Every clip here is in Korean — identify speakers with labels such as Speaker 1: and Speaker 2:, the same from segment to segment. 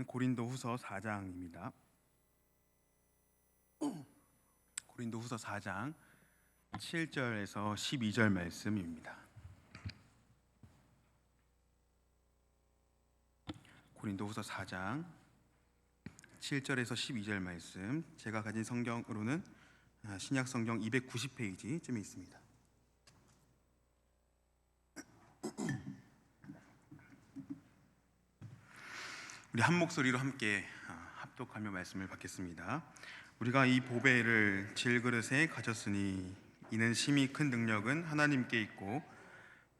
Speaker 1: 말씀은 고린도후서 4장입니다. 고린도후서 4장 7절에서 12절 말씀입니다. 고린도후서 4장 7절에서 12절 말씀, 제가 가진 성경으로는 신약 성경 290페이지쯤에 있습니다. 우리 한 목소리로 함께 합독하며 말씀을 받겠습니다. 우리가 이 보배를 질그릇에 가졌으니 이는 심히 큰 능력은 하나님께 있고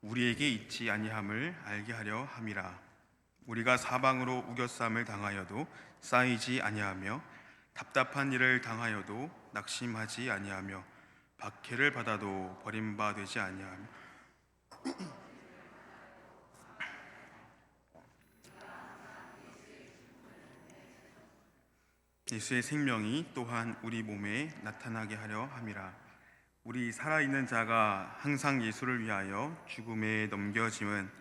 Speaker 1: 우리에게 있지 아니함을 알게 하려 함이라. 우리가 사방으로 우겨쌈을 당하여도 쌓이지 아니하며 답답한 일을 당하여도 낙심하지 아니하며 박해를 받아도 버림바 되지 아니하며 예수의 생명이 또한 우리 몸에 나타나게 하려 함이라. 우리 살아있는 자가 항상 예수를 위하여 죽음에 넘겨짐은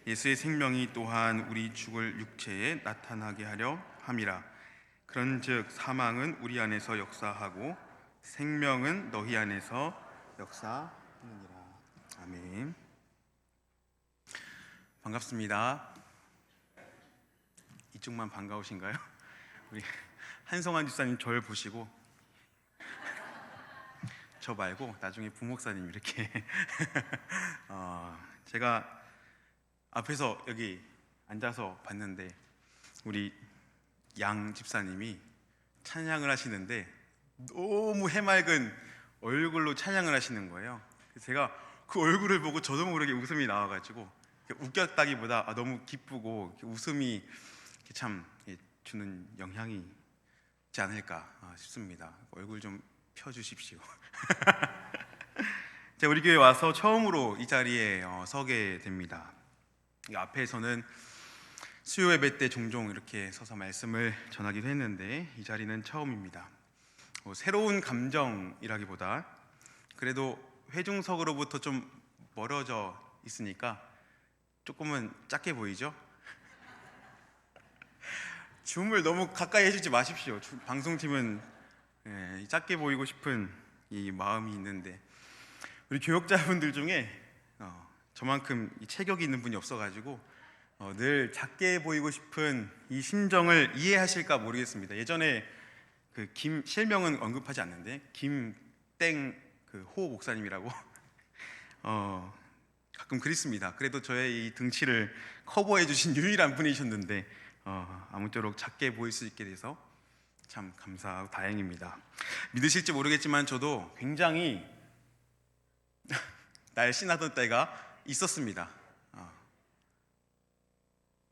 Speaker 1: 예수의 생명이 또한 우리 죽을 육체에 나타나게 하려 함이라. 그런즉 사망은 우리 안에서 역사하고 생명은 너희 안에서 역사하느니라. 아멘. 반갑습니다. 이쪽만 반가우신가요? 우리 한성환 집사님 저를 보시고 저 말고 나중에 부목사님 이렇게 제가 앞에서 여기 앉아서 봤는데 우리 양 집사님이 찬양을 하시는데 너무 해맑은 얼굴로 찬양을 하시는 거예요. 그래서 제가 그 얼굴을 보고 저도 모르게 웃음이 나와가지고 웃겼다기보다 너무 기쁘고 웃음이 참 주는 영향이 있지 않을까 싶습니다. 얼굴 좀 펴주십시오. 제가 우리 교회 와서 처음으로 이 자리에 서게 됩니다. 이 앞에서는 수요 예배 때 종종 이렇게 서서 말씀을 전하기도 했는데 이 자리는 처음입니다. 새로운 감정이라기보다 그래도 회중석으로부터 좀 멀어져 있으니까 조금은 작게 보이죠? 줌을 너무 가까이 해주지 마십시오. 방송팀은 작게 보이고 싶은 이 마음이 있는데 우리 교역자분들 중에 저만큼 체격이 있는 분이 없어가지고 늘 작게 보이고 싶은 이 심정을 이해하실까 모르겠습니다. 예전에 그 실명은 언급하지 않는데 김땡 호 목사님이라고 가끔 그립습니다. 그래도 저의 이 등치를 커버해 주신 유일한 분이셨는데 아무쪼록 작게 보일 수 있게 돼서 참 감사하고 다행입니다. 믿으실지 모르겠지만 저도 굉장히 날씬하던 때가 있었습니다.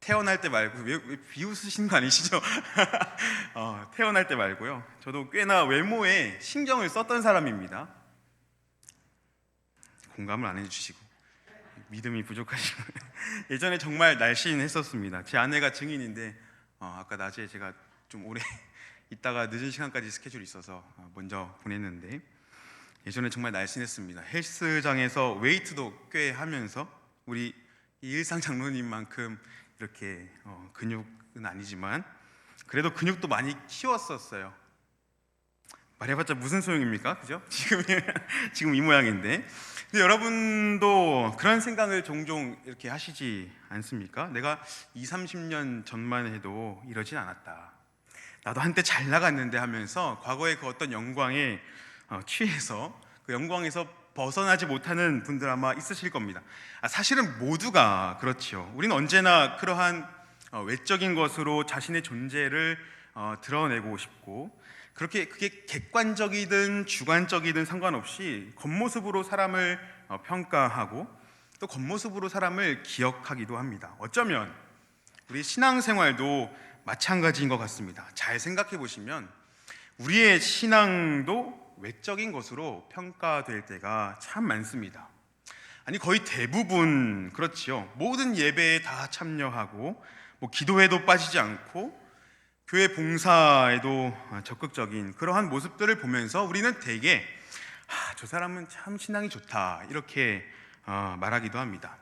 Speaker 1: 태어날 때 말고 왜 비웃으시는 거 아니시죠? 태어날 때 말고요. 저도 꽤나 외모에 신경을 썼던 사람입니다. 공감을 안 해주시고 믿음이 부족하시고 예전에 정말 날씬했었습니다. 제 아내가 증인인데 아까 낮에 제가 좀 오래 있다가 늦은 시간까지 스케줄이 있어서 먼저 보냈는데 예전에 정말 날씬했습니다. 헬스장에서 웨이트도 꽤 하면서 우리 일상 장로님만큼 이렇게 근육은 아니지만 그래도 근육도 많이 키웠었어요. 말해봤자 무슨 소용입니까? 그죠? 지금 이 모양인데. 근데 여러분도 그런 생각을 종종 이렇게 하시지 않습니까? 내가 20-30년 전만 해도 이러진 않았다. 나도 한때 잘 나갔는데 하면서 과거의 그 어떤 영광에 취해서 그 영광에서 벗어나지 못하는 분들 아마 있으실 겁니다. 사실은 모두가 그렇죠. 우리는 언제나 그러한 외적인 것으로 자신의 존재를 드러내고 싶고 그렇게 그게 객관적이든 주관적이든 상관없이 겉모습으로 사람을 평가하고 또 겉모습으로 사람을 기억하기도 합니다. 어쩌면 우리 신앙생활도 마찬가지인 것 같습니다. 잘 생각해 보시면 우리의 신앙도 외적인 것으로 평가될 때가 참 많습니다. 아니 거의 대부분 그렇지요. 모든 예배에 다 참여하고 기도에도 빠지지 않고 교회 봉사에도 적극적인 그러한 모습들을 보면서 우리는 되게 저 사람은 참 신앙이 좋다 이렇게 말하기도 합니다.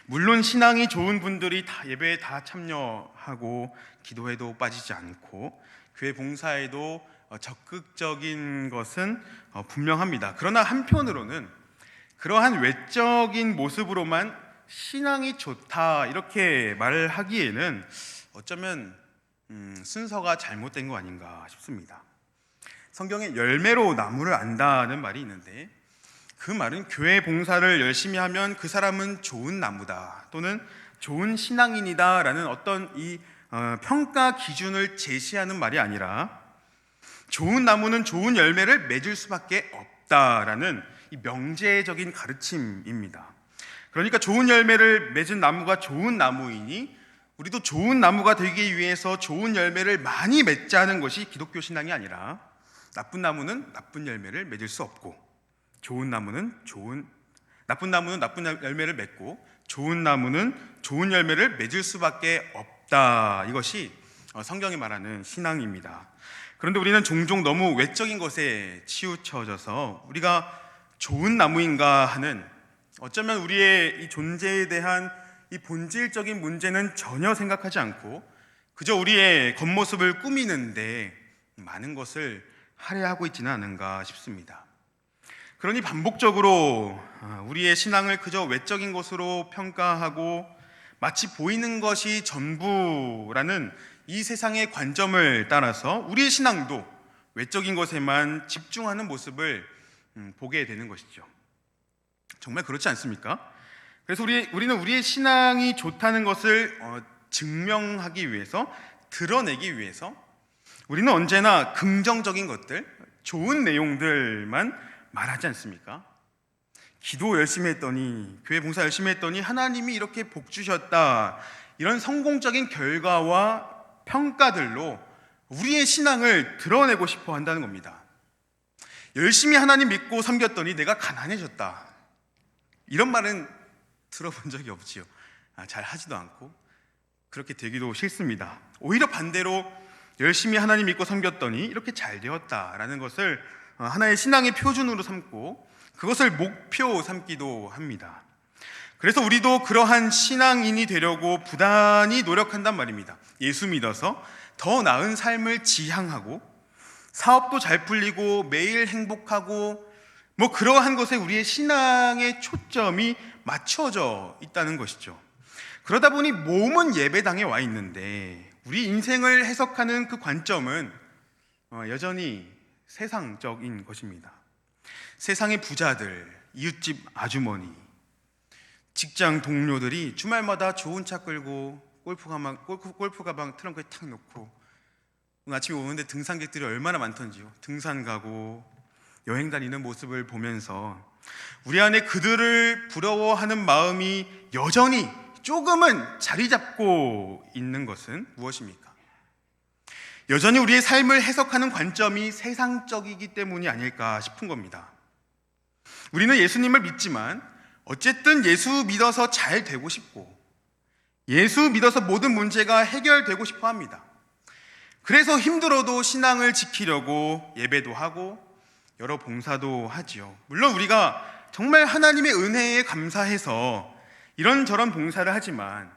Speaker 1: 물론 신앙이 좋은 분들이 다 예배에 다 참여하고 기도회도 빠지지 않고 교회 봉사에도 적극적인 것은 분명합니다. 그러나 한편으로는 그러한 외적인 모습으로만 신앙이 좋다 이렇게 말을 하기에는 어쩌면 순서가 잘못된 거 아닌가 싶습니다. 성경에 열매로 나무를 안다는 말이 있는데 그 말은 교회 봉사를 열심히 하면 그 사람은 좋은 나무다 또는 좋은 신앙인이다 라는 어떤 이 평가 기준을 제시하는 말이 아니라 좋은 나무는 좋은 열매를 맺을 수밖에 없다라는 이 명제적인 가르침입니다. 그러니까 좋은 열매를 맺은 나무가 좋은 나무이니 우리도 좋은 나무가 되기 위해서 좋은 열매를 많이 맺자는 것이 기독교 신앙이 아니라 나쁜 나무는 나쁜 열매를 맺을 수 없고 나쁜 나무는 나쁜 열매를 맺고 좋은 나무는 좋은 열매를 맺을 수밖에 없다. 이것이 성경이 말하는 신앙입니다. 그런데 우리는 종종 너무 외적인 것에 치우쳐져서 우리가 좋은 나무인가 하는 어쩌면 우리의 이 존재에 대한 이 본질적인 문제는 전혀 생각하지 않고 그저 우리의 겉모습을 꾸미는데 많은 것을 할애하고 있지는 않은가 싶습니다. 그러니 반복적으로 우리의 신앙을 그저 외적인 것으로 평가하고 마치 보이는 것이 전부라는 이 세상의 관점을 따라서 우리의 신앙도 외적인 것에만 집중하는 모습을 보게 되는 것이죠. 정말 그렇지 않습니까? 그래서 우리는 우리의 신앙이 좋다는 것을 증명하기 위해서, 드러내기 위해서 우리는 언제나 긍정적인 것들, 좋은 내용들만 말하지 않습니까? 기도 열심히 했더니, 교회 봉사 열심히 했더니 하나님이 이렇게 복 주셨다, 이런 성공적인 결과와 평가들로 우리의 신앙을 드러내고 싶어 한다는 겁니다. 열심히 하나님 믿고 섬겼더니 내가 가난해졌다, 이런 말은 들어본 적이 없지요. 잘 하지도 않고 그렇게 되기도 싫습니다. 오히려 반대로 열심히 하나님 믿고 섬겼더니 이렇게 잘 되었다라는 것을 하나의 신앙의 표준으로 삼고 그것을 목표 삼기도 합니다. 그래서 우리도 그러한 신앙인이 되려고 부단히 노력한단 말입니다. 예수 믿어서 더 나은 삶을 지향하고 사업도 잘 풀리고 매일 행복하고 그러한 것에 우리의 신앙의 초점이 맞춰져 있다는 것이죠. 그러다 보니 몸은 예배당에 와 있는데 우리 인생을 해석하는 그 관점은 여전히 세상적인 것입니다. 세상의 부자들, 이웃집 아주머니, 직장 동료들이 주말마다 좋은 차 끌고 골프 가방 트렁크에 탁 놓고 아침에 오는데 등산객들이 얼마나 많던지요. 등산 가고 여행 다니는 모습을 보면서 우리 안에 그들을 부러워하는 마음이 여전히 조금은 자리 잡고 있는 것은 무엇입니까? 여전히 우리의 삶을 해석하는 관점이 세상적이기 때문이 아닐까 싶은 겁니다. 우리는 예수님을 믿지만 어쨌든 예수 믿어서 잘 되고 싶고 예수 믿어서 모든 문제가 해결되고 싶어 합니다. 그래서 힘들어도 신앙을 지키려고 예배도 하고 여러 봉사도 하지요. 물론 우리가 정말 하나님의 은혜에 감사해서 이런저런 봉사를 하지만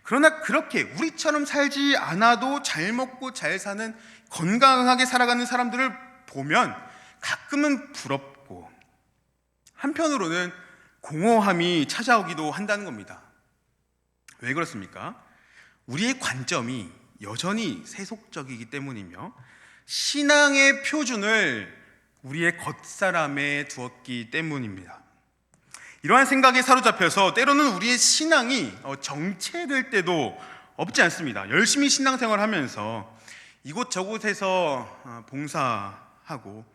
Speaker 1: 그러나 그렇게 우리처럼 살지 않아도 잘 먹고 잘 사는 건강하게 살아가는 사람들을 보면 가끔은 부럽고 한편으로는 공허함이 찾아오기도 한다는 겁니다. 왜 그렇습니까? 우리의 관점이 여전히 세속적이기 때문이며 신앙의 표준을 우리의 겉사람에 두었기 때문입니다. 이러한 생각에 사로잡혀서 때로는 우리의 신앙이 정체될 때도 없지 않습니다. 열심히 신앙생활을 하면서 이곳저곳에서 봉사하고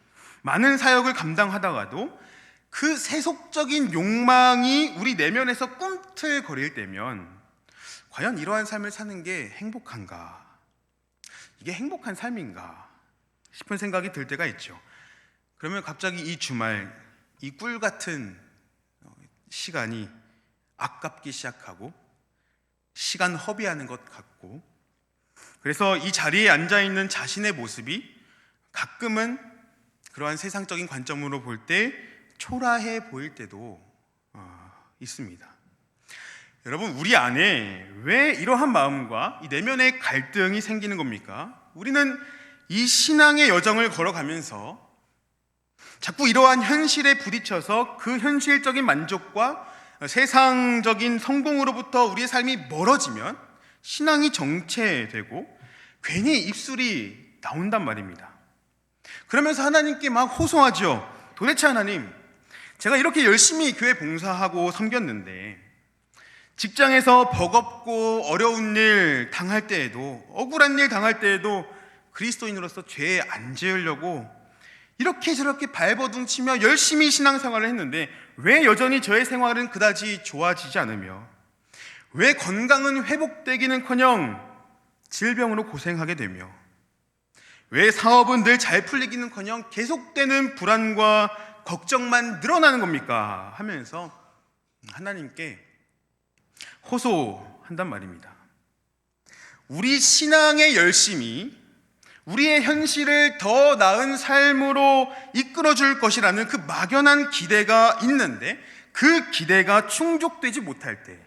Speaker 1: 많은 사역을 감당하다가도 그 세속적인 욕망이 우리 내면에서 꿈틀거릴 때면 과연 이러한 삶을 사는 게 행복한가? 이게 행복한 삶인가? 싶은 생각이 들 때가 있죠. 그러면 갑자기 이 주말 이 꿀 같은 시간이 아깝기 시작하고 시간 허비하는 것 같고 그래서 이 자리에 앉아있는 자신의 모습이 가끔은 그러한 세상적인 관점으로 볼 때 초라해 보일 때도 있습니다. 여러분, 우리 안에 왜 이러한 마음과 이 내면의 갈등이 생기는 겁니까? 우리는 이 신앙의 여정을 걸어가면서 자꾸 이러한 현실에 부딪혀서 그 현실적인 만족과 세상적인 성공으로부터 우리의 삶이 멀어지면 신앙이 정체되고 괜히 입술이 나온단 말입니다. 그러면서 하나님께 막 호소하죠. 도대체 하나님, 제가 이렇게 열심히 교회 봉사하고 섬겼는데 직장에서 버겁고 어려운 일 당할 때에도, 억울한 일 당할 때에도 그리스도인으로서 죄에 안 지으려고 이렇게 저렇게 발버둥치며 열심히 신앙생활을 했는데 왜 여전히 저의 생활은 그다지 좋아지지 않으며, 왜 건강은 회복되기는커녕 질병으로 고생하게 되며, 왜 사업은 늘 잘 풀리기는커녕 계속되는 불안과 걱정만 늘어나는 겁니까? 하면서 하나님께 호소한단 말입니다. 우리 신앙의 열심이 우리의 현실을 더 나은 삶으로 이끌어줄 것이라는 그 막연한 기대가 있는데 그 기대가 충족되지 못할 때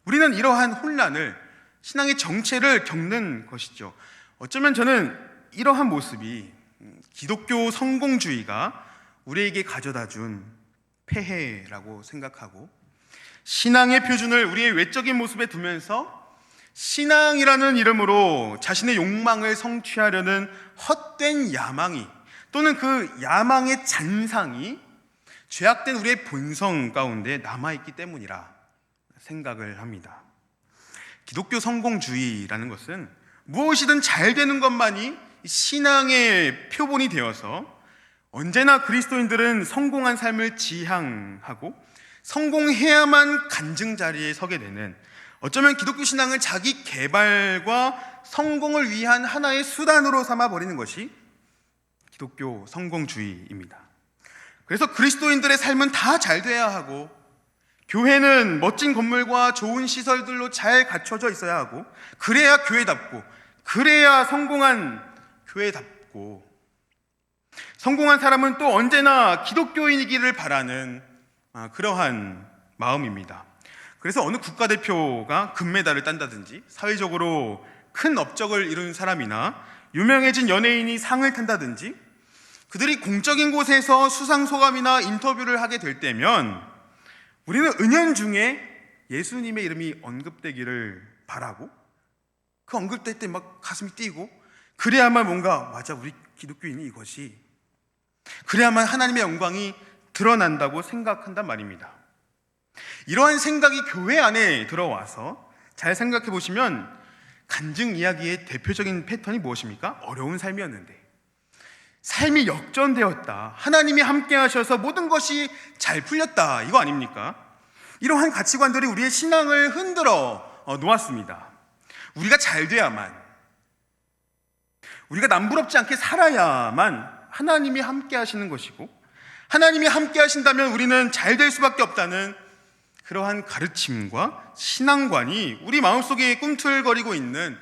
Speaker 1: 우리는 이러한 혼란을, 신앙의 정체를 겪는 것이죠. 어쩌면 저는 이러한 모습이 기독교 성공주의가 우리에게 가져다준 폐해라고 생각하고, 신앙의 표준을 우리의 외적인 모습에 두면서 신앙이라는 이름으로 자신의 욕망을 성취하려는 헛된 야망이, 또는 그 야망의 잔상이 죄악된 우리의 본성 가운데 남아있기 때문이라 생각을 합니다. 기독교 성공주의라는 것은 무엇이든 잘 되는 것만이 신앙의 표본이 되어서 언제나 그리스도인들은 성공한 삶을 지향하고 성공해야만 간증 자리에 서게 되는, 어쩌면 기독교 신앙을 자기 개발과 성공을 위한 하나의 수단으로 삼아버리는 것이 기독교 성공주의입니다. 그래서 그리스도인들의 삶은 다 잘 돼야 하고, 교회는 멋진 건물과 좋은 시설들로 잘 갖춰져 있어야 하고, 그래야 교회답고, 그래야 성공한 교회답고, 성공한 사람은 또 언제나 기독교인이기를 바라는 그러한 마음입니다. 그래서 어느 국가대표가 금메달을 딴다든지, 사회적으로 큰 업적을 이룬 사람이나 유명해진 연예인이 상을 탄다든지, 그들이 공적인 곳에서 수상소감이나 인터뷰를 하게 될 때면 우리는 은연중에 예수님의 이름이 언급되기를 바라고, 그 언급될 때 막 가슴이 뛰고, 그래야만 뭔가 맞아, 우리 기독교인이 이것이, 그래야만 하나님의 영광이 드러난다고 생각한단 말입니다. 이러한 생각이 교회 안에 들어와서 잘 생각해 보시면 간증 이야기의 대표적인 패턴이 무엇입니까? 어려운 삶이었는데 삶이 역전되었다, 하나님이 함께 하셔서 모든 것이 잘 풀렸다, 이거 아닙니까? 이러한 가치관들이 우리의 신앙을 흔들어 놓았습니다. 우리가 잘 돼야만, 우리가 남부럽지 않게 살아야만 하나님이 함께 하시는 것이고, 하나님이 함께 하신다면 우리는 잘 될 수밖에 없다는 그러한 가르침과 신앙관이 우리 마음속에 꿈틀거리고 있는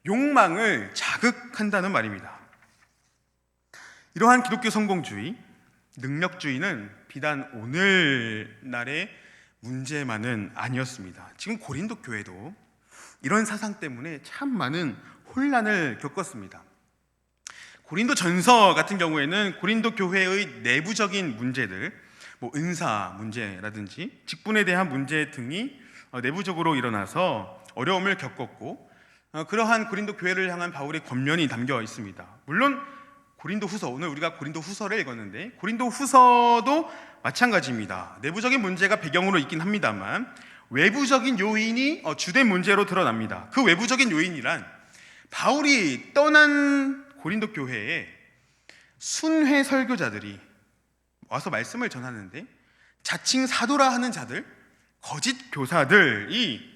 Speaker 1: 욕망을 자극한다는 말입니다. 이러한 기독교 성공주의, 능력주의는 비단 오늘날의 문제만은 아니었습니다. 지금 고린도 교회도 이런 사상 때문에 참 많은 혼란을 겪었습니다. 고린도 전서 같은 경우에는 고린도 교회의 내부적인 문제들, 은사 문제라든지 직분에 대한 문제 등이 내부적으로 일어나서 어려움을 겪었고, 그러한 고린도 교회를 향한 바울의 권면이 담겨 있습니다. 물론 고린도 후서, 오늘 우리가 고린도 후서를 읽었는데 고린도 후서도 마찬가지입니다. 내부적인 문제가 배경으로 있긴 합니다만 외부적인 요인이 주된 문제로 드러납니다. 그 외부적인 요인이란 바울이 떠난 고린도 교회에 순회 설교자들이 와서 말씀을 전하는데 자칭 사도라 하는 자들, 거짓 교사들이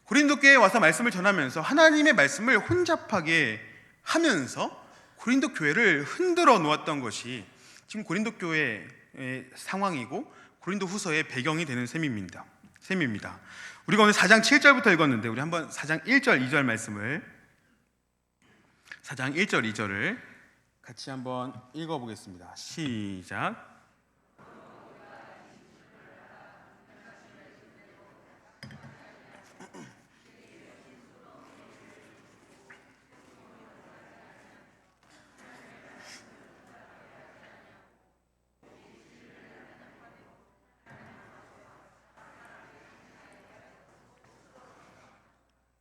Speaker 1: 고린도 교회에 와서 말씀을 전하면서 하나님의 말씀을 혼잡하게 하면서 고린도 교회를 흔들어 놓았던 것이 지금 고린도 교회의 상황이고 고린도 후서의 배경이 되는 셈입니다. 우리가 오늘 4장 7절부터 읽었는데 우리 한번 4장 1절 2절 말씀을, 4장 1절 2절을 같이 한번 읽어보겠습니다. 시작.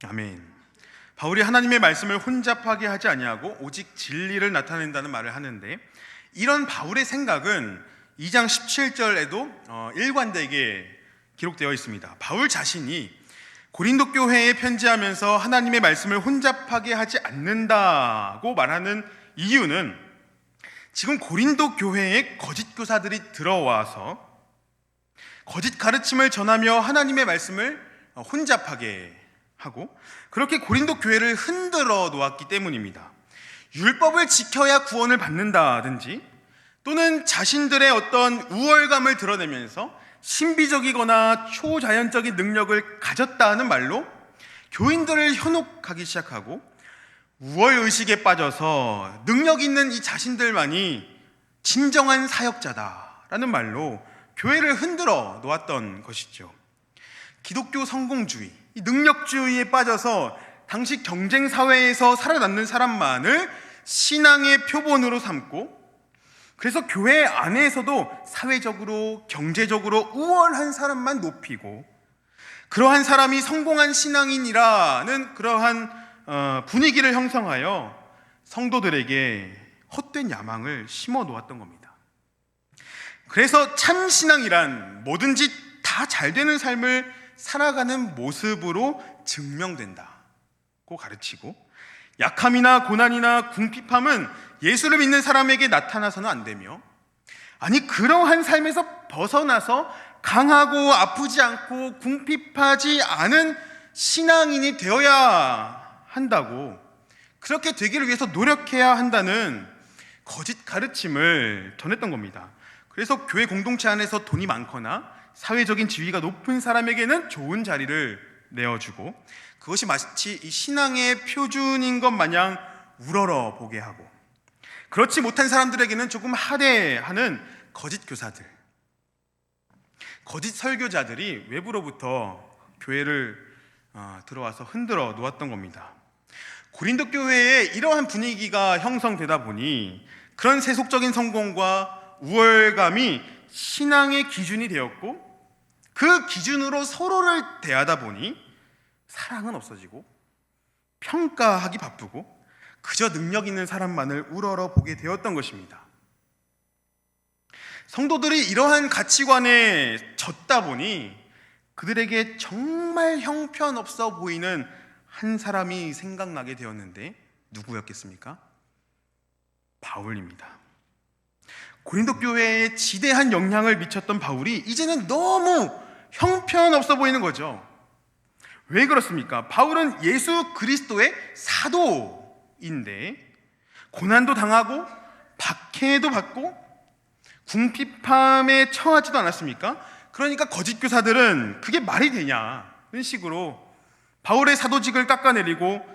Speaker 1: 아멘. 바울이 하나님의 말씀을 혼잡하게 하지 아니하고 오직 진리를 나타낸다는 말을 하는데, 이런 바울의 생각은 2장 17절에도 일관되게 기록되어 있습니다. 바울 자신이 고린도 교회에 편지하면서 하나님의 말씀을 혼잡하게 하지 않는다고 말하는 이유는, 지금 고린도 교회에 거짓 교사들이 들어와서 거짓 가르침을 전하며 하나님의 말씀을 혼잡하게 하고, 그렇게 고린도 교회를 흔들어 놓았기 때문입니다. 율법을 지켜야 구원을 받는다든지, 또는 자신들의 어떤 우월감을 드러내면서 신비적이거나 초자연적인 능력을 가졌다는 말로 교인들을 현혹하기 시작하고, 우월의식에 빠져서 능력 있는 이 자신들만이 진정한 사역자다라는 말로 교회를 흔들어 놓았던 것이죠. 기독교 성공주의, 이 능력주의에 빠져서 당시 경쟁사회에서 살아남는 사람만을 신앙의 표본으로 삼고, 그래서 교회 안에서도 사회적으로 경제적으로 우월한 사람만 높이고, 그러한 사람이 성공한 신앙인이라는 그러한 분위기를 형성하여 성도들에게 헛된 야망을 심어 놓았던 겁니다. 그래서 참 신앙이란 뭐든지 다 잘 되는 삶을 살아가는 모습으로 증명된다고 가르치고, 약함이나 고난이나 궁핍함은 예수를 믿는 사람에게 나타나서는 안 되며, 아니 그러한 삶에서 벗어나서 강하고 아프지 않고 궁핍하지 않은 신앙인이 되어야 한다고, 그렇게 되기를 위해서 노력해야 한다는 거짓 가르침을 전했던 겁니다. 그래서 교회 공동체 안에서 돈이 많거나 사회적인 지위가 높은 사람에게는 좋은 자리를 내어주고, 그것이 마치 이 신앙의 표준인 것 마냥 우러러 보게 하고, 그렇지 못한 사람들에게는 조금 하대하는 거짓 교사들, 거짓 설교자들이 외부로부터 교회를 들어와서 흔들어 놓았던 겁니다. 고린도 교회에 이러한 분위기가 형성되다 보니 그런 세속적인 성공과 우월감이 신앙의 기준이 되었고, 그 기준으로 서로를 대하다 보니 사랑은 없어지고 평가하기 바쁘고 그저 능력 있는 사람만을 우러러 보게 되었던 것입니다. 성도들이 이러한 가치관에 젖다 보니 그들에게 정말 형편없어 보이는 한 사람이 생각나게 되었는데, 누구였겠습니까? 바울입니다. 고린도 교회에 지대한 영향을 미쳤던 바울이 이제는 너무 형편없어 보이는 거죠. 왜 그렇습니까? 바울은 예수 그리스도의 사도인데 고난도 당하고 박해도 받고 궁핍함에 처하지도 않았습니까? 그러니까 거짓 교사들은 그게 말이 되냐는 식으로 바울의 사도직을 깎아내리고,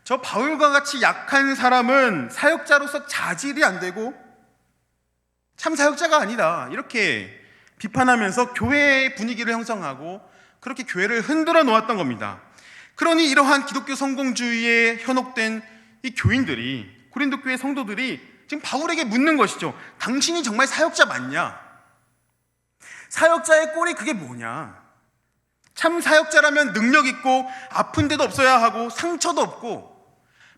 Speaker 1: 저 바울과 같이 약한 사람은 사역자로서 자질이 안 되고 참 사역자가 아니다, 이렇게 비판하면서 교회의 분위기를 형성하고 그렇게 교회를 흔들어 놓았던 겁니다. 그러니 이러한 기독교 성공주의에 현혹된 이 교인들이, 고린도 교회 성도들이 지금 바울에게 묻는 것이죠. 당신이 정말 사역자 맞냐? 사역자의 꼴이 그게 뭐냐? 참 사역자라면 능력 있고 아픈 데도 없어야 하고 상처도 없고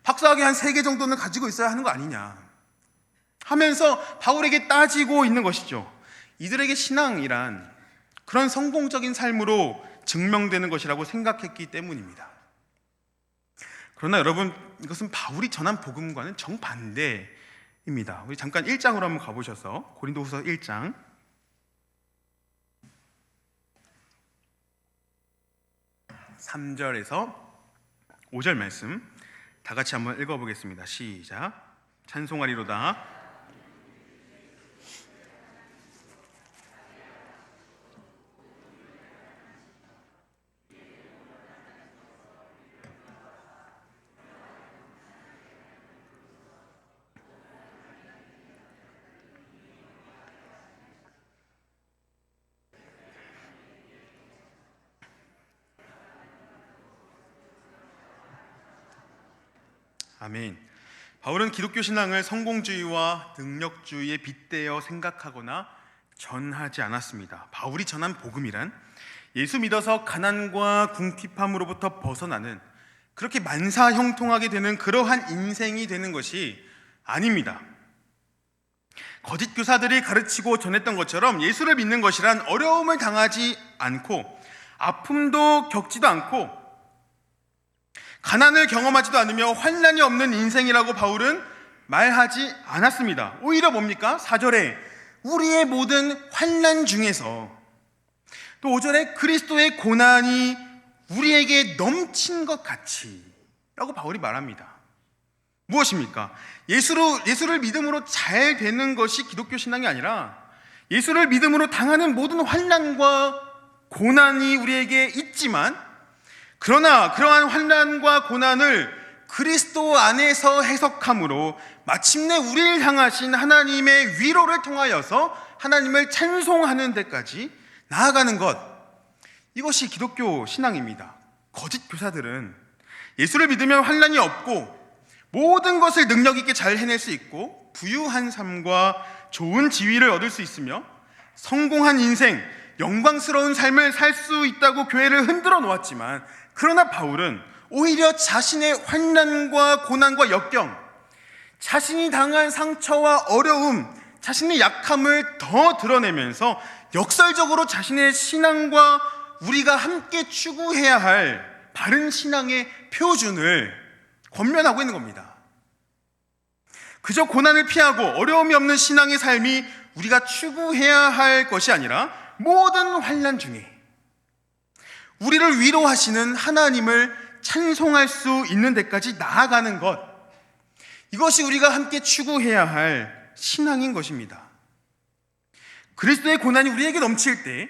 Speaker 1: 박사학위 한 3개 정도는 가지고 있어야 하는 거 아니냐 하면서 바울에게 따지고 있는 것이죠. 이들에게 신앙이란 그런 성공적인 삶으로 증명되는 것이라고 생각했기 때문입니다. 그러나 여러분, 이것은 바울이 전한 복음과는 정반대입니다. 우리 잠깐 1장으로 한번 가보셔서 고린도후서 1장 3절에서 5절 말씀 다 같이 한번 읽어보겠습니다. 시작. 찬송하리로다. 아멘. 바울은 기독교 신앙을 성공주의와 능력주의에 빗대어 생각하거나 전하지 않았습니다. 바울이 전한 복음이란 예수 믿어서 가난과 궁핍함으로부터 벗어나는 그렇게 만사형통하게 되는 그러한 인생이 되는 것이 아닙니다. 거짓 교사들이 가르치고 전했던 것처럼 예수를 믿는 것이란 어려움을 당하지 않고 아픔도 겪지도 않고 가난을 경험하지도 않으며 환난이 없는 인생이라고 바울은 말하지 않았습니다. 오히려 뭡니까? 4절에 우리의 모든 환난 중에서, 또 5절에 그리스도의 고난이 우리에게 넘친 것 같이 라고 바울이 말합니다. 무엇입니까? 예수를 믿음으로 잘 되는 것이 기독교 신앙이 아니라 예수를 믿음으로 당하는 모든 환난과 고난이 우리에게 있지만, 그러나 그러한 환난과 고난을 그리스도 안에서 해석함으로 마침내 우리를 향하신 하나님의 위로를 통하여서 하나님을 찬송하는 데까지 나아가는 것, 이것이 기독교 신앙입니다. 거짓 교사들은 예수를 믿으면 환난이 없고 모든 것을 능력 있게 잘 해낼 수 있고 부유한 삶과 좋은 지위를 얻을 수 있으며 성공한 인생, 영광스러운 삶을 살 수 있다고 교회를 흔들어 놓았지만, 그러나 바울은 오히려 자신의 환난과 고난과 역경, 자신이 당한 상처와 어려움, 자신의 약함을 더 드러내면서 역설적으로 자신의 신앙과 우리가 함께 추구해야 할 바른 신앙의 표준을 권면하고 있는 겁니다. 그저 고난을 피하고 어려움이 없는 신앙의 삶이 우리가 추구해야 할 것이 아니라 모든 환난 중에 우리를 위로하시는 하나님을 찬송할 수 있는 데까지 나아가는 것, 이것이 우리가 함께 추구해야 할 신앙인 것입니다. 그리스도의 고난이 우리에게 넘칠 때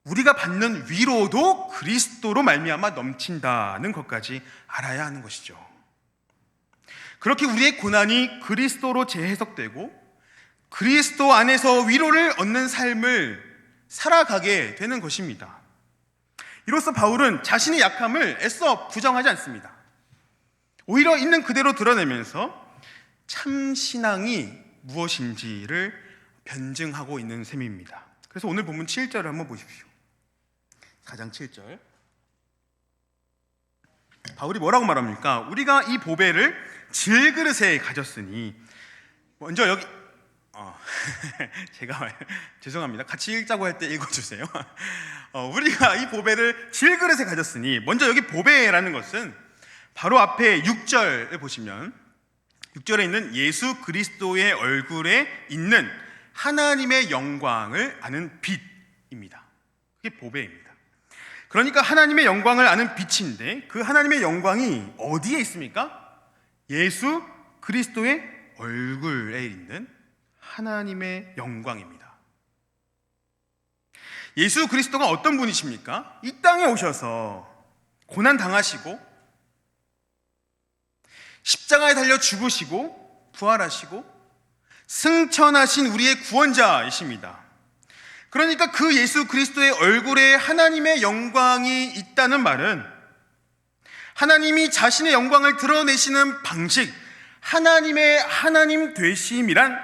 Speaker 1: 우리가 받는 위로도 그리스도로 말미암아 넘친다는 것까지 알아야 하는 것이죠. 그렇게 우리의 고난이 그리스도로 재해석되고 그리스도 안에서 위로를 얻는 삶을 살아가게 되는 것입니다. 이로써 바울은 자신의 약함을 애써 부정하지 않습니다. 오히려 있는 그대로 드러내면서 참 신앙이 무엇인지를 변증하고 있는 셈입니다. 그래서 오늘 본문 7절을 한번 보십시오. 가장 7절, 바울이 뭐라고 말합니까? 우리가 이 보배를 질그릇에 가졌으니, 먼저 여기 제가 죄송합니다. 같이 읽자고 할 때 읽어주세요. 우리가 이 보배를 질그릇에 가졌으니, 먼저 여기 보배라는 것은 바로 앞에 6절을 보시면 6절에 있는 예수 그리스도의 얼굴에 있는 하나님의 영광을 아는 빛입니다. 그게 보배입니다. 그러니까 하나님의 영광을 아는 빛인데, 그 하나님의 영광이 어디에 있습니까? 예수 그리스도의 얼굴에 있는 하나님의 영광입니다. 예수 그리스도가 어떤 분이십니까? 이 땅에 오셔서 고난 당하시고 십자가에 달려 죽으시고 부활하시고 승천하신 우리의 구원자이십니다. 그러니까 그 예수 그리스도의 얼굴에 하나님의 영광이 있다는 말은 하나님이 자신의 영광을 드러내시는 방식, 하나님의 하나님 되심이란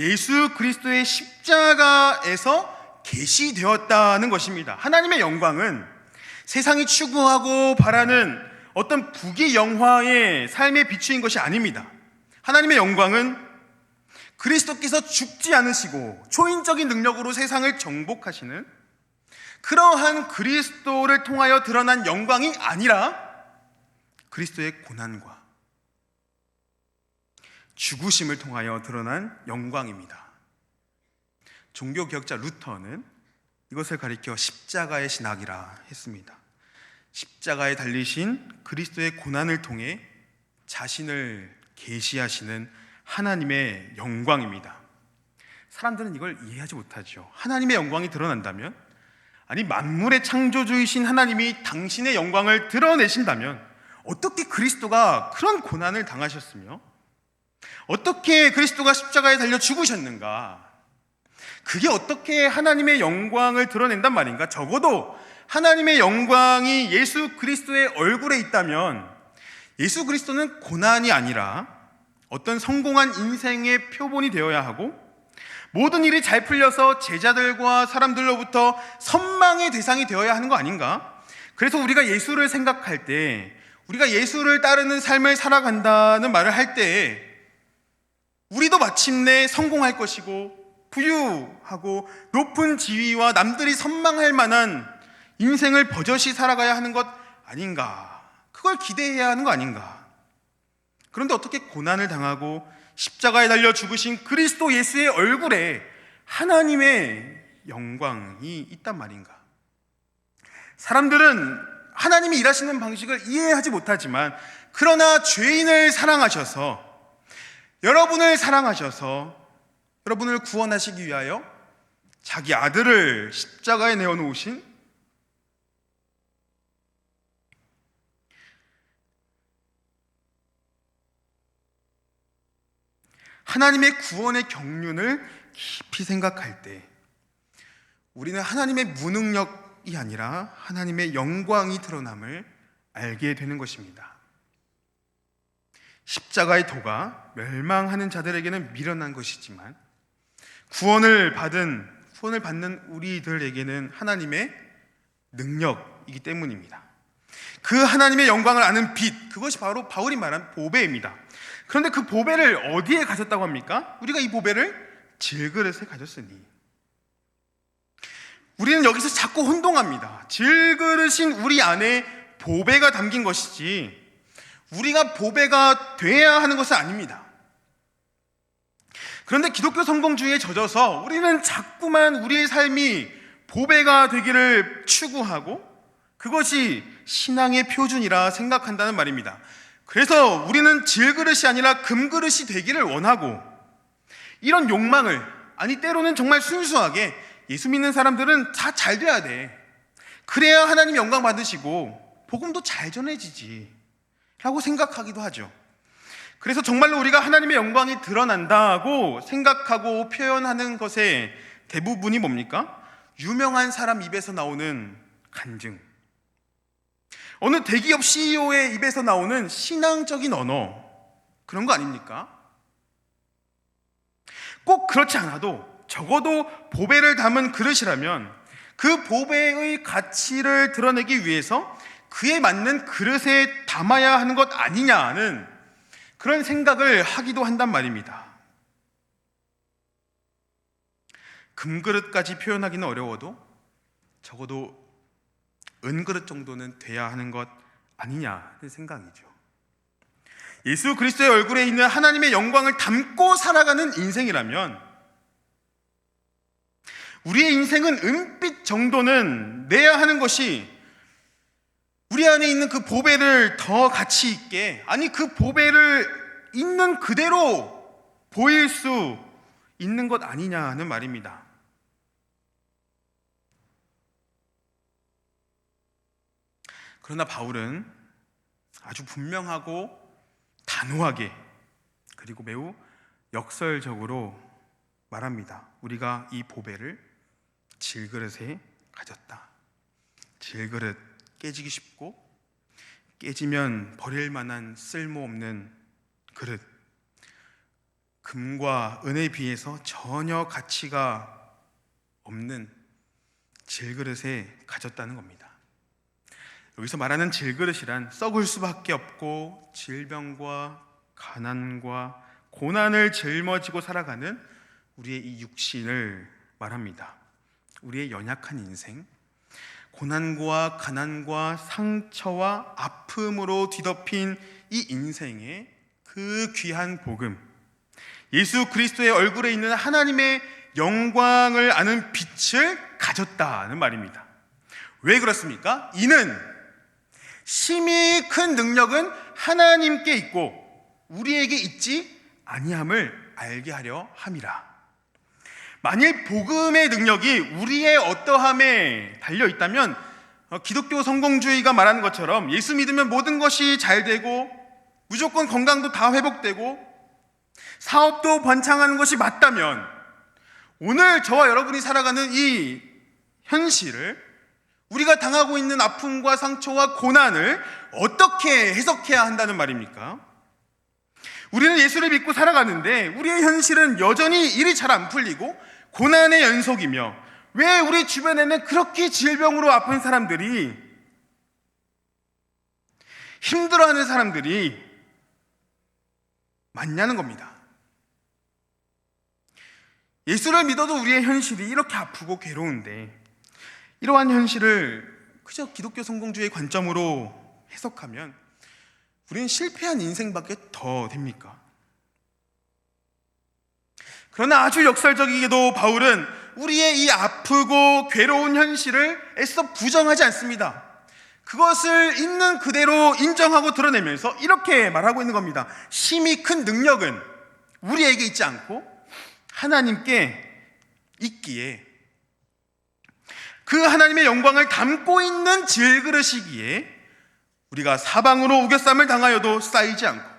Speaker 1: 예수 그리스도의 십자가에서 계시되었다는 것입니다. 하나님의 영광은 세상이 추구하고 바라는 어떤 부귀영화의 삶의 비추인 것이 아닙니다. 하나님의 영광은 그리스도께서 죽지 않으시고 초인적인 능력으로 세상을 정복하시는 그러한 그리스도를 통하여 드러난 영광이 아니라 그리스도의 고난과 죽으심을 통하여 드러난 영광입니다. 종교개혁자 루터는 이것을 가리켜 십자가의 신학이라 했습니다. 십자가에 달리신 그리스도의 고난을 통해 자신을 계시하시는 하나님의 영광입니다. 사람들은 이걸 이해하지 못하죠. 하나님의 영광이 드러난다면, 아니 만물의 창조주이신 하나님이 당신의 영광을 드러내신다면 어떻게 그리스도가 그런 고난을 당하셨으며 어떻게 그리스도가 십자가에 달려 죽으셨는가? 그게 어떻게 하나님의 영광을 드러낸단 말인가? 적어도 하나님의 영광이 예수 그리스도의 얼굴에 있다면 예수 그리스도는 고난이 아니라 어떤 성공한 인생의 표본이 되어야 하고, 모든 일이 잘 풀려서 제자들과 사람들로부터 선망의 대상이 되어야 하는 거 아닌가? 그래서 우리가 예수를 생각할 때 우리가 예수를 따르는 삶을 살아간다는 말을 할 때에 우리도 마침내 성공할 것이고 부유하고 높은 지위와 남들이 선망할 만한 인생을 버젓이 살아가야 하는 것 아닌가, 그걸 기대해야 하는 거 아닌가. 그런데 어떻게 고난을 당하고 십자가에 달려 죽으신 그리스도 예수의 얼굴에 하나님의 영광이 있단 말인가. 사람들은 하나님이 일하시는 방식을 이해하지 못하지만, 그러나 죄인을 사랑하셔서, 여러분을 사랑하셔서 여러분을 구원하시기 위하여 자기 아들을 십자가에 내어놓으신 하나님의 구원의 경륜을 깊이 생각할 때 우리는 하나님의 무능력이 아니라 하나님의 영광이 드러남을 알게 되는 것입니다. 십자가의 도가 멸망하는 자들에게는 미련한 것이지만 구원을 받는 우리들에게는 하나님의 능력이기 때문입니다. 그 하나님의 영광을 아는 빛, 그것이 바로 바울이 말한 보배입니다. 그런데 그 보배를 어디에 가졌다고 합니까? 우리가 이 보배를 질그릇에 가졌으니. 우리는 여기서 자꾸 혼동합니다. 질그릇인 우리 안에 보배가 담긴 것이지 우리가 보배가 돼야 하는 것은 아닙니다. 그런데 기독교 성공주의에 젖어서 우리는 자꾸만 우리의 삶이 보배가 되기를 추구하고 그것이 신앙의 표준이라 생각한다는 말입니다. 그래서 우리는 질그릇이 아니라 금그릇이 되기를 원하고, 이런 욕망을, 아니 때로는 정말 순수하게 예수 믿는 사람들은 다 잘 돼야 돼, 그래야 하나님 영광 받으시고 복음도 잘 전해지지 라고 생각하기도 하죠. 그래서 정말로 우리가 하나님의 영광이 드러난다고 생각하고 표현하는 것의 대부분이 뭡니까? 유명한 사람 입에서 나오는 간증, 어느 대기업 CEO의 입에서 나오는 신앙적인 언어, 그런 거 아닙니까? 꼭 그렇지 않아도 적어도 보배를 담은 그릇이라면 그 보배의 가치를 드러내기 위해서 그에 맞는 그릇에 담아야 하는 것 아니냐는 그런 생각을 하기도 한단 말입니다. 금그릇까지 표현하기는 어려워도 적어도 은그릇 정도는 돼야 하는 것 아니냐는 생각이죠. 예수 그리스도의 얼굴에 있는 하나님의 영광을 담고 살아가는 인생이라면 우리의 인생은 은빛 정도는 내야 하는 것이 우리 안에 있는 그 보배를 더 가치 있게, 아니 그 보배를 있는 그대로 보일 수 있는 것 아니냐는 말입니다. 그러나 바울은 아주 분명하고 단호하게 그리고 매우 역설적으로 말합니다. 우리가 이 보배를 질그릇에 가졌다. 질그릇, 깨지기 쉽고 깨지면 버릴 만한 쓸모없는 그릇, 금과 은에 비해서 전혀 가치가 없는 질그릇에 가졌다는 겁니다. 여기서 말하는 질그릇이란 썩을 수밖에 없고 질병과 가난과 고난을 짊어지고 살아가는 우리의 이 육신을 말합니다. 우리의 연약한 인생, 고난과 가난과 상처와 아픔으로 뒤덮인 이 인생의 그 귀한 복음, 예수 그리스도의 얼굴에 있는 하나님의 영광을 아는 빛을 가졌다는 말입니다. 왜 그렇습니까? 이는 심히 큰 능력은 하나님께 있고 우리에게 있지 아니함을 알게 하려 함이라. 만일 복음의 능력이 우리의 어떠함에 달려 있다면 기독교 성공주의가 말하는 것처럼 예수 믿으면 모든 것이 잘 되고 무조건 건강도 다 회복되고 사업도 번창하는 것이 맞다면 오늘 저와 여러분이 살아가는 이 현실을, 우리가 당하고 있는 아픔과 상처와 고난을 어떻게 해석해야 한다는 말입니까? 우리는 예수를 믿고 살아가는데 우리의 현실은 여전히 일이 잘 안 풀리고 고난의 연속이며, 왜 우리 주변에는 그렇게 질병으로 아픈 사람들이 힘들어하는 사람들이 많냐는 겁니다. 예수를 믿어도 우리의 현실이 이렇게 아프고 괴로운데 이러한 현실을 그저 기독교 성공주의 관점으로 해석하면 우리는 실패한 인생밖에 더 됩니까? 그러나 아주 역설적이게도 바울은 우리의 이 아프고 괴로운 현실을 애써 부정하지 않습니다. 그것을 있는 그대로 인정하고 드러내면서 이렇게 말하고 있는 겁니다. 심히 큰 능력은 우리에게 있지 않고 하나님께 있기에 그 하나님의 영광을 담고 있는 질그릇이기에 우리가 사방으로 우겨쌈을 당하여도 쌓이지 않고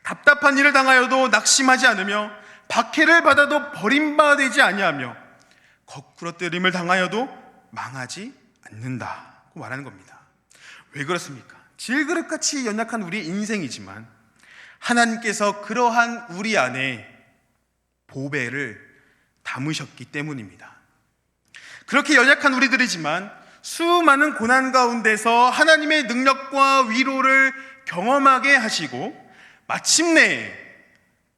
Speaker 1: 답답한 일을 당하여도 낙심하지 않으며 박해를 받아도 버림받지 아니하며 거꾸러뜨림을 당하여도 망하지 않는다고 말하는 겁니다. 왜 그렇습니까? 질그릇같이 연약한 우리 인생이지만 하나님께서 그러한 우리 안에 보배를 담으셨기 때문입니다. 그렇게 연약한 우리들이지만 수많은 고난 가운데서 하나님의 능력과 위로를 경험하게 하시고 마침내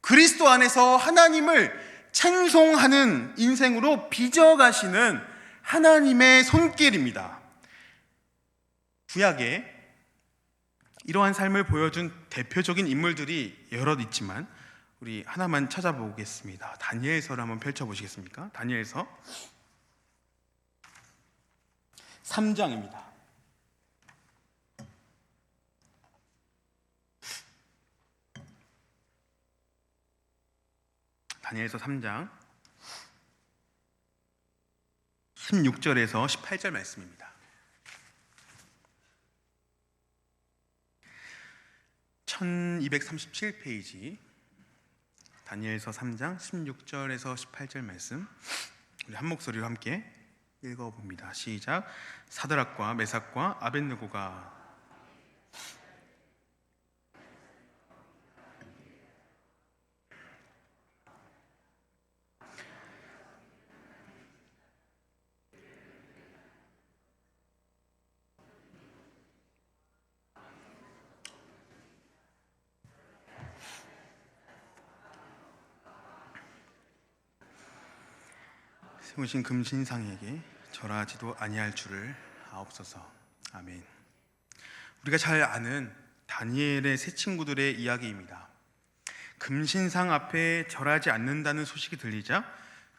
Speaker 1: 그리스도 안에서 하나님을 찬송하는 인생으로 빚어가시는 하나님의 손길입니다. 구약에 이러한 삶을 보여준 대표적인 인물들이 여럿 있지만 우리 하나만 찾아보겠습니다. 다니엘서를 한번 펼쳐보시겠습니까? 다니엘서 3장입니다. 다니엘서 3장 16절에서 18절 말씀입니다. (1237페이지) 다니엘서 3장 16절에서 18절 말씀 우리 한 목소리로 함께 읽어봅니다. 시작. 사드락과 메삭과 아벳느고가 세우신 금신상에게 절하지도 아니할 줄을 아옵소서. 아멘. 우리가 잘 아는 다니엘의 세 친구들의 이야기입니다. 금신상 앞에 절하지 않는다는 소식이 들리자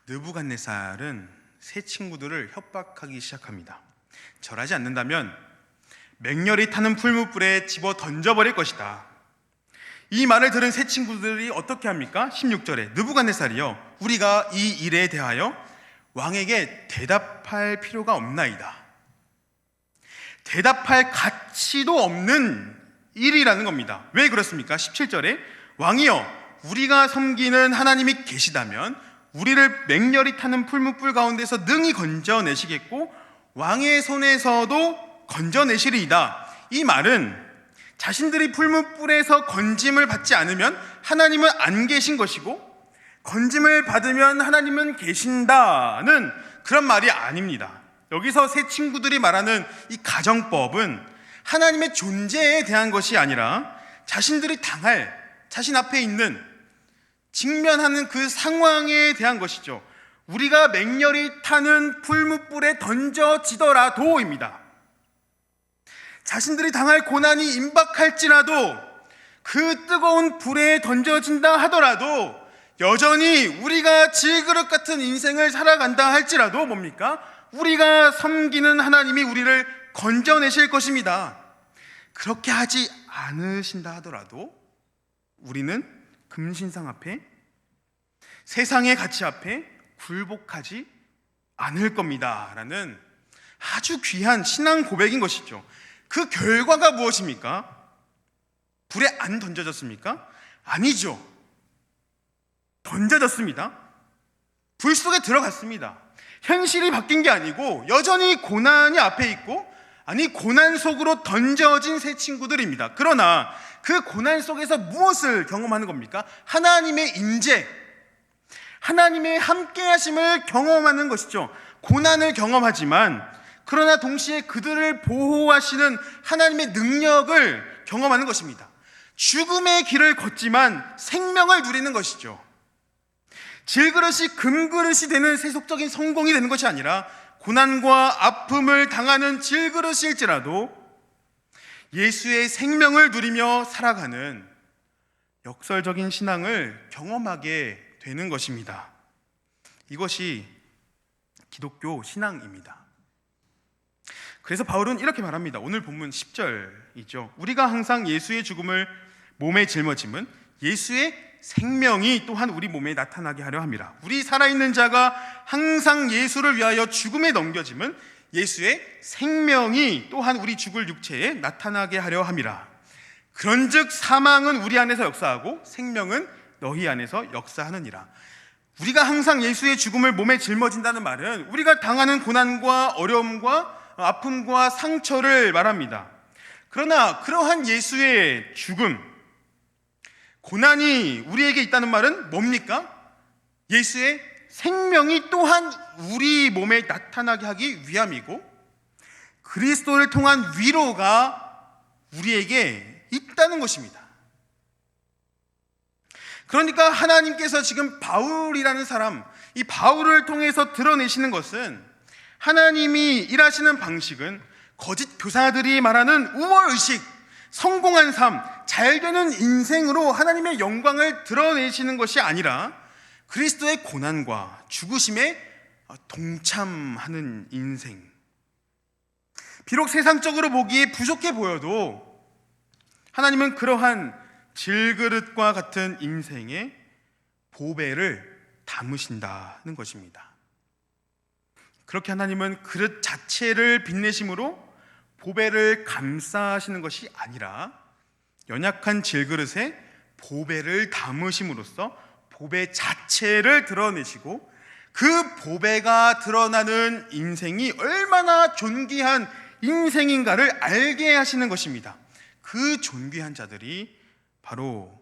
Speaker 1: 느부갓네살은 세 친구들을 협박하기 시작합니다. 절하지 않는다면 맹렬히 타는 풀무불에 집어 던져버릴 것이다. 이 말을 들은 세 친구들이 어떻게 합니까? 16절에 느부갓네살이요, 우리가 이 일에 대하여 왕에게 대답할 필요가 없나이다. 대답할 가치도 없는 일이라는 겁니다. 왜 그렇습니까? 17절에 왕이여, 우리가 섬기는 하나님이 계시다면 우리를 맹렬히 타는 풀무불 가운데서 능히 건져내시겠고 왕의 손에서도 건져내시리이다. 이 말은 자신들이 풀무불에서 건짐을 받지 않으면 하나님은 안 계신 것이고 건짐을 받으면 하나님은 계신다는 그런 말이 아닙니다. 여기서 세 친구들이 말하는 이 가정법은 하나님의 존재에 대한 것이 아니라 자신들이 당할, 자신 앞에 있는, 직면하는 그 상황에 대한 것이죠. 우리가 맹렬히 타는 풀무불에 던져지더라도입니다. 자신들이 당할 고난이 임박할지라도 그 뜨거운 불에 던져진다 하더라도 여전히 우리가 질그릇 같은 인생을 살아간다 할지라도 뭡니까? 우리가 섬기는 하나님이 우리를 건져내실 것입니다. 그렇게 하지 않으신다 하더라도 우리는 금신상 앞에, 세상의 가치 앞에 굴복하지 않을 겁니다 라는 아주 귀한 신앙 고백인 것이죠. 그 결과가 무엇입니까? 불에 안 던져졌습니까? 아니죠. 던져졌습니다. 불 속에 들어갔습니다. 현실이 바뀐 게 아니고 여전히 고난이 앞에 있고, 아니 고난 속으로 던져진 세 친구들입니다. 그러나 그 고난 속에서 무엇을 경험하는 겁니까? 하나님의 임재, 하나님의 함께하심을 경험하는 것이죠. 고난을 경험하지만 그러나 동시에 그들을 보호하시는 하나님의 능력을 경험하는 것입니다. 죽음의 길을 걷지만 생명을 누리는 것이죠. 질그릇이 금그릇이 되는 세속적인 성공이 되는 것이 아니라 고난과 아픔을 당하는 질그릇일지라도 예수의 생명을 누리며 살아가는 역설적인 신앙을 경험하게 되는 것입니다. 이것이 기독교 신앙입니다. 그래서 바울은 이렇게 말합니다. 오늘 본문 10절이죠. 우리가 항상 예수의 죽음을 몸에 짊어짐은 예수의 생명이 또한 우리 몸에 나타나게 하려 함이라. 우리 살아있는 자가 항상 예수를 위하여 죽음에 넘겨짐은 예수의 생명이 또한 우리 죽을 육체에 나타나게 하려 함이라. 그런즉 사망은 우리 안에서 역사하고 생명은 너희 안에서 역사하느니라. 우리가 항상 예수의 죽음을 몸에 짊어진다는 말은 우리가 당하는 고난과 어려움과 아픔과 상처를 말합니다. 그러나 그러한 예수의 죽음, 고난이 우리에게 있다는 말은 뭡니까? 예수의 생명이 또한 우리 몸에 나타나게 하기 위함이고 그리스도를 통한 위로가 우리에게 있다는 것입니다. 그러니까 하나님께서 지금 바울이라는 사람, 이 바울을 통해서 드러내시는 것은 하나님이 일하시는 방식은 거짓 교사들이 말하는 우월의식, 성공한 삶, 잘되는 인생으로 하나님의 영광을 드러내시는 것이 아니라 그리스도의 고난과 죽으심에 동참하는 인생. 비록 세상적으로 보기에 부족해 보여도 하나님은 그러한 질그릇과 같은 인생에 보배를 담으신다는 것입니다. 그렇게 하나님은 그릇 자체를 빛내심으로 보배를 감싸시는 것이 아니라 연약한 질그릇에 보배를 담으심으로써 보배 자체를 드러내시고 그 보배가 드러나는 인생이 얼마나 존귀한 인생인가를 알게 하시는 것입니다. 그 존귀한 자들이 바로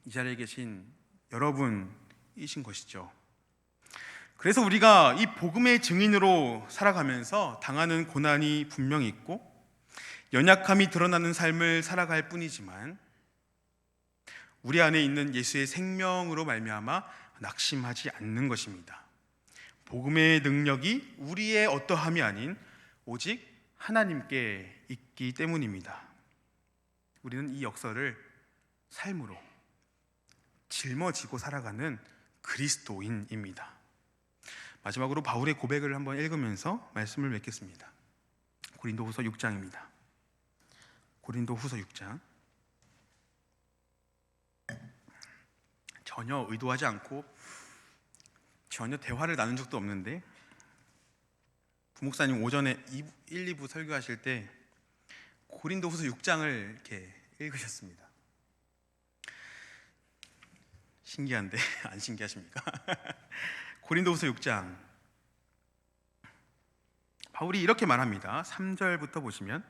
Speaker 1: 이 자리에 계신 여러분이신 것이죠. 그래서 우리가 이 복음의 증인으로 살아가면서 당하는 고난이 분명히 있고 연약함이 드러나는 삶을 살아갈 뿐이지만 우리 안에 있는 예수의 생명으로 말미암아 낙심하지 않는 것입니다. 복음의 능력이 우리의 어떠함이 아닌 오직 하나님께 있기 때문입니다. 우리는 이 역사를 삶으로 짊어지고 살아가는 그리스도인입니다. 마지막으로 바울의 고백을 한번 읽으면서 말씀을 맺겠습니다. 고린도후서 6장입니다. 고린도후서 6장. 전혀 의도하지 않고 전혀 대화를 나눈 적도 없는데 부목사님 오전에 1, 2부 설교하실 때 고린도후서 6장을 이렇게 읽으셨습니다. 신기한데 안 신기하십니까? 고린도후서 6장 바울이 이렇게 말합니다. 3절부터 보시면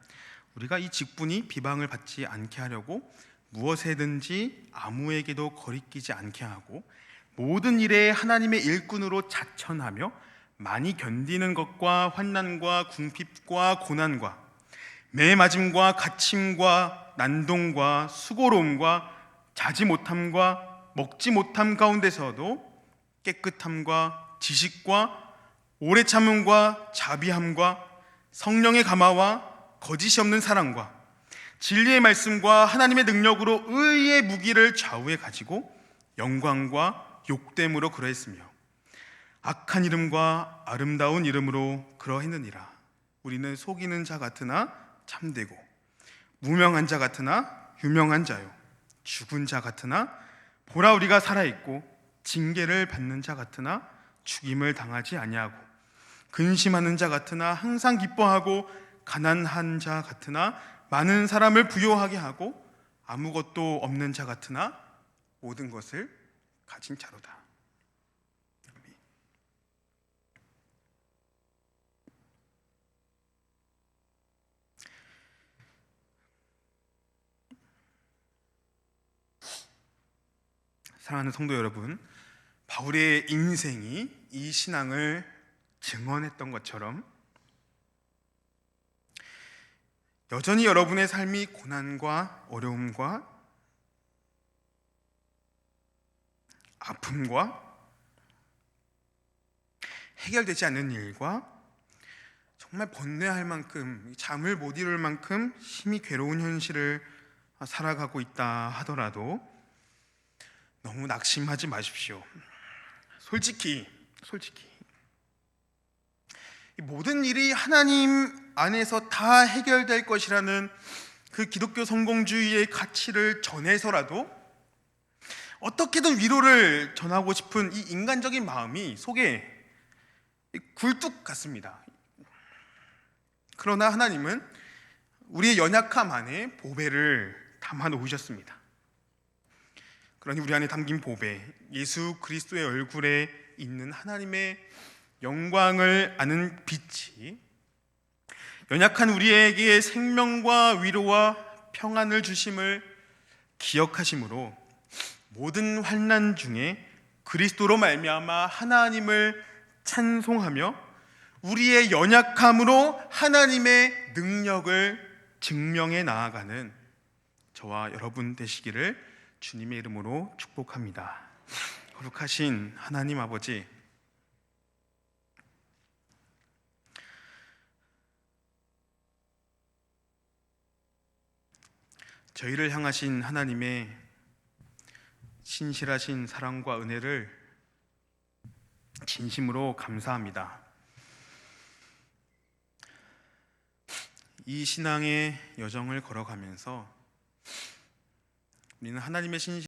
Speaker 1: 우리가 이 직분이 비방을 받지 않게 하려고 무엇에든지 아무에게도 거리끼지 않게 하고 모든 일에 하나님의 일꾼으로 자천하며 많이 견디는 것과 환난과 궁핍과 고난과 매맞음과 갇힘과 난동과 수고로움과 자지 못함과 먹지 못함 가운데서도 깨끗함과 지식과 오래 참음과 자비함과 성령의 감화와 거짓이 없는 사랑과 진리의 말씀과 하나님의 능력으로 의의 무기를 좌우에 가지고 영광과 욕됨으로 그러했으며 악한 이름과 아름다운 이름으로 그러했느니라. 우리는 속이는 자 같으나 참되고 무명한 자 같으나 유명한 자요 죽은 자 같으나 보라 우리가 살아있고 징계를 받는 자 같으나 죽임을 당하지 아니하고 근심하는 자 같으나 항상 기뻐하고 가난한 자 같으나 많은 사람을 부요하게 하고 아무것도 없는 자 같으나 모든 것을 가진 자로다. 사랑하는 성도 여러분, 바울의 인생이 이 신앙을 증언했던 것처럼 여전히 여러분의 삶이 고난과 어려움과 아픔과 해결되지 않는 일과 정말 번뇌할 만큼, 잠을 못 이룰 만큼 심히 괴로운 현실을 살아가고 있다 하더라도 너무 낙심하지 마십시오. 솔직히 이 모든 일이 하나님 안에서 다 해결될 것이라는 그 기독교 성공주의의 가치를 전해서라도 어떻게든 위로를 전하고 싶은 이 인간적인 마음이 속에 굴뚝 같습니다. 그러나 하나님은 우리의 연약함 안에 보배를 담아 놓으셨습니다. 그러니 우리 안에 담긴 보배, 예수 그리스도의 얼굴에 있는 하나님의 영광을 아는 빛이 연약한 우리에게 생명과 위로와 평안을 주심을 기억하심으로 모든 환난 중에 그리스도로 말미암아 하나님을 찬송하며 우리의 연약함으로 하나님의 능력을 증명해 나아가는 저와 여러분 되시기를 주님의 이름으로 축복합니다. 거룩하신 하나님 아버지, 저희를 향하신 하나님의 신실하신 사랑과 은혜를 진심으로 감사합니다. 이 신앙의 여정을 걸어가면서 우리는 하나님의 신실